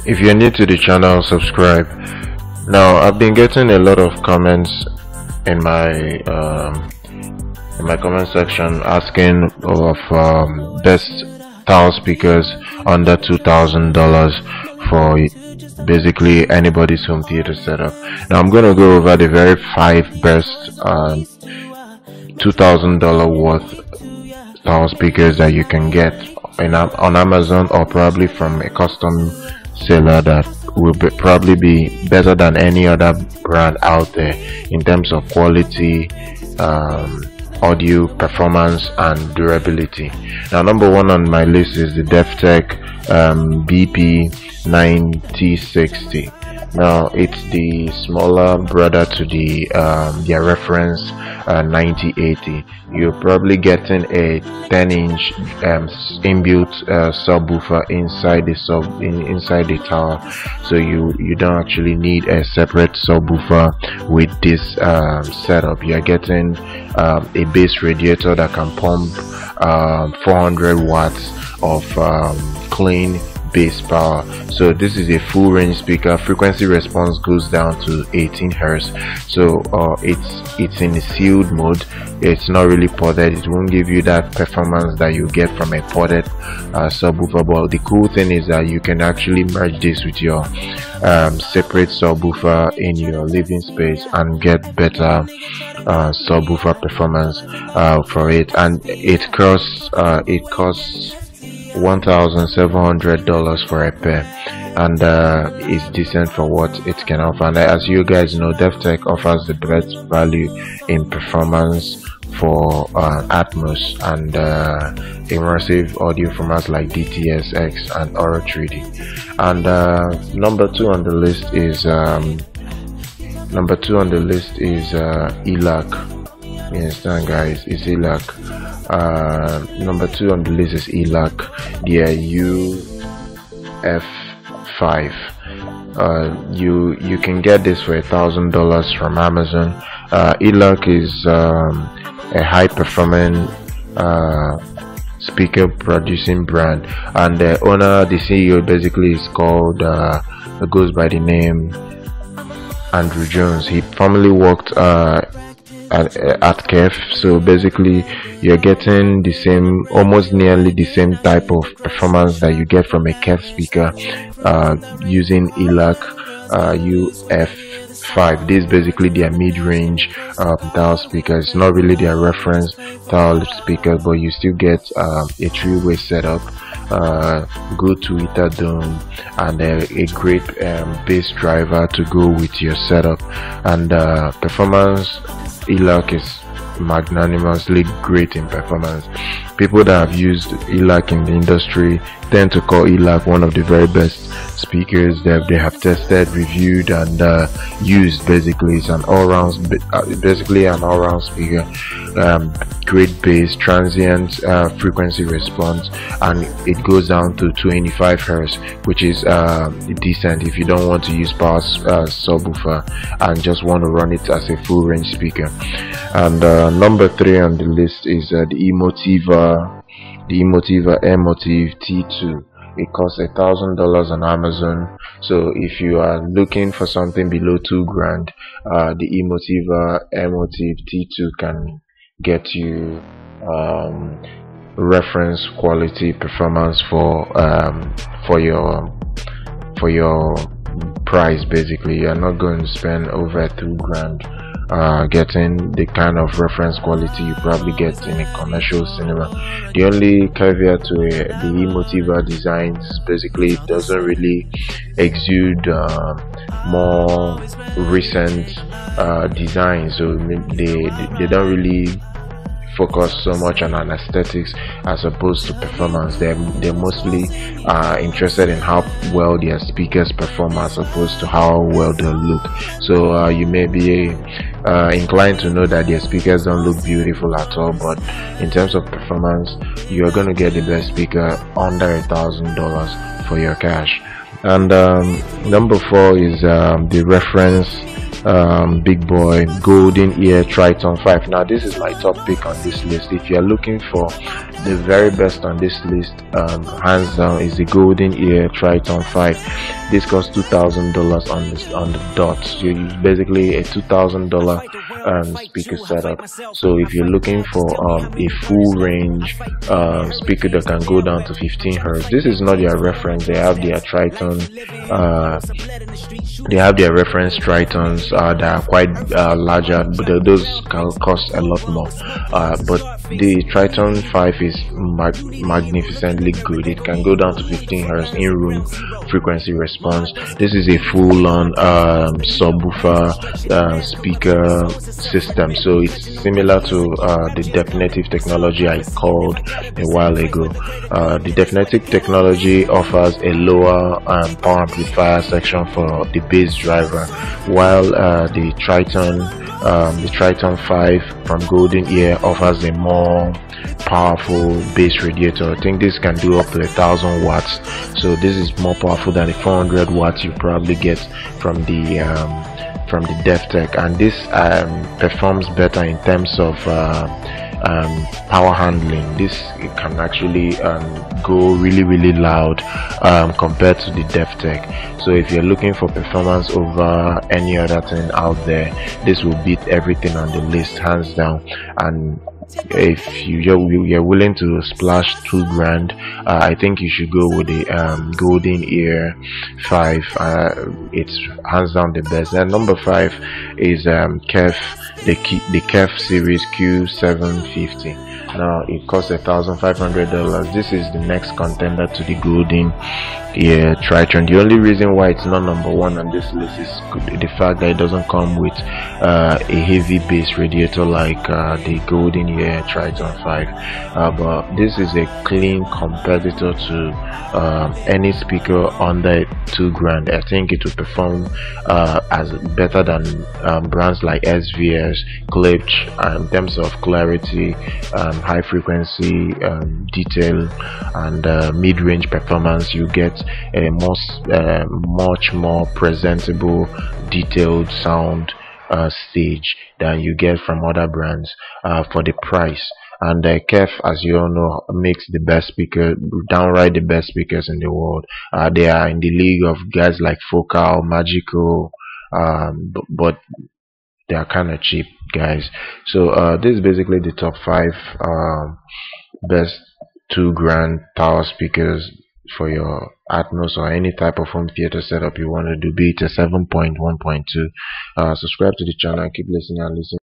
If you're new to the channel, subscribe. Now, I've been getting a lot of comments in my comment section asking of best tower speakers under $2,000 for basically anybody's home theater setup. Now I'm gonna go over the very 5 best $2,000 worth tower speakers that you can get on Amazon, or probably from a custom seller that will probably be better than any other brand out there in terms of quality, audio, performance, and durability. Now, number 1 on my list is the DefTech BP9060. Now, it's the smaller brother to the their reference 9080. You're probably getting a 10-inch inbuilt subwoofer inside the tower, so you don't actually need a separate subwoofer with this setup. You're getting a bass radiator that can pump 400 watts of clean bass power. So this is a full range speaker. Frequency response goes down to 18 Hz. So it's in a sealed mode. It's not really ported. It won't give you that performance that you get from a ported subwoofer. But the cool thing is that you can actually merge this with your separate subwoofer in your living space and get better subwoofer performance for it. And it costs $1,700 for a pair, and it's decent for what it can offer. And as you guys know, DefTech offers the best value in performance for Atmos and immersive audio formats like DTS-X and Auro 3D. And number 2 on the list is ELAC. You understand, guys? It's ELAC. Number 2 on the list is ELAC, the UF5. You can get this for $1,000 from Amazon. ELAC is a high performing speaker producing brand, and the owner, the CEO, basically is called goes by the name Andrew Jones. He formerly worked at KEF, so basically you're getting the same, almost nearly the same type of performance that you get from a KEF speaker using ELAC UF5. This is basically their mid-range tower speaker. It's not really their reference tower speaker, but you still get a 3-way setup, good tweeter dome, and a great bass driver to go with your setup. And performance, ELAC is magnanimously great in performance. People that have used ELAC in the industry tend to call ELAC one of the very best speakers that they have tested, reviewed, and used. Basically, it's an all-round, speaker. Great bass, transient frequency response, and it goes down to 25 Hz, which is decent if you don't want to use power subwoofer and just want to run it as a full range speaker. And number 3 on the list is the Emotiva Emotive T2. It costs $1,000 on Amazon. So if you are looking for something below $2,000, the Emotiva Emotive T2 can get you reference quality performance for your price. Basically, you're not going to spend over $2,000 getting the kind of reference quality you probably get in a commercial cinema. The only caveat to the Emotiva designs, basically it doesn't really exude more recent designs, so they don't really focus so much on aesthetics as opposed to performance. They're mostly interested in how well their speakers perform as opposed to how well they look. So you may be inclined to know that their speakers don't look beautiful at all, but in terms of performance, you're going to get the best speaker under $1,000 for your cash. And number 4 is the reference big boy golden ear Triton 5. Now this is my top pick on this list. If you're looking for the very best on this list, hands down, is the Golden Ear Triton 5. This costs $2,000 on the dot. So it's basically a $2,000 speaker setup. So if you're looking for a full range speaker that can go down to 15 hertz, this is not their reference. They have their Triton. They have their reference Tritons that are quite larger, but those can cost a lot more. But the Triton 5 is magnificently good. It can go down to 15 hertz in room frequency response. This is a full-on subwoofer speaker system, so it's similar to the definitive technology I called a while ago. The definitive technology offers a lower power amplifier section for the bass driver, while the Triton 5 from Golden Ear offers a more powerful bass radiator. I think this can do up to 1,000 watts, so this is more powerful than the 400 watts you probably get from the DefTech, and this performs better in terms of power handling. This can actually go really loud compared to the DefTech. So if you're looking for performance over any other thing out there, this will beat everything on the list hands down. And if you're willing to splash $2,000, I think you should go with the Golden Ear 5. It's hands down the best. And number 5 is the KEF series Q750. Now it costs $1,500. This is the next contender to the Golden Ear Triton. The only reason why it's not number 1 on this list is the fact that it doesn't come with a heavy bass radiator like the Golden Ear Triton 5. But this is a clean competitor to any speaker under $2,000. I think it will perform as better than brands like SVS, Klipsch in terms of clarity, high frequency detail, and mid-range performance. You get a much more presentable, detailed sound stage than you get from other brands for the price. And KEF, as you all know, makes the best speaker, downright the best speakers in the world. They are in the league of guys like Focal, Magical, but they are kind of cheap, guys. So this is basically the top 5 best $2,000 tower speakers for your Atmos or any type of home theater setup you want to do, be it a 7.1.2. Subscribe to the channel and keep listening and listening.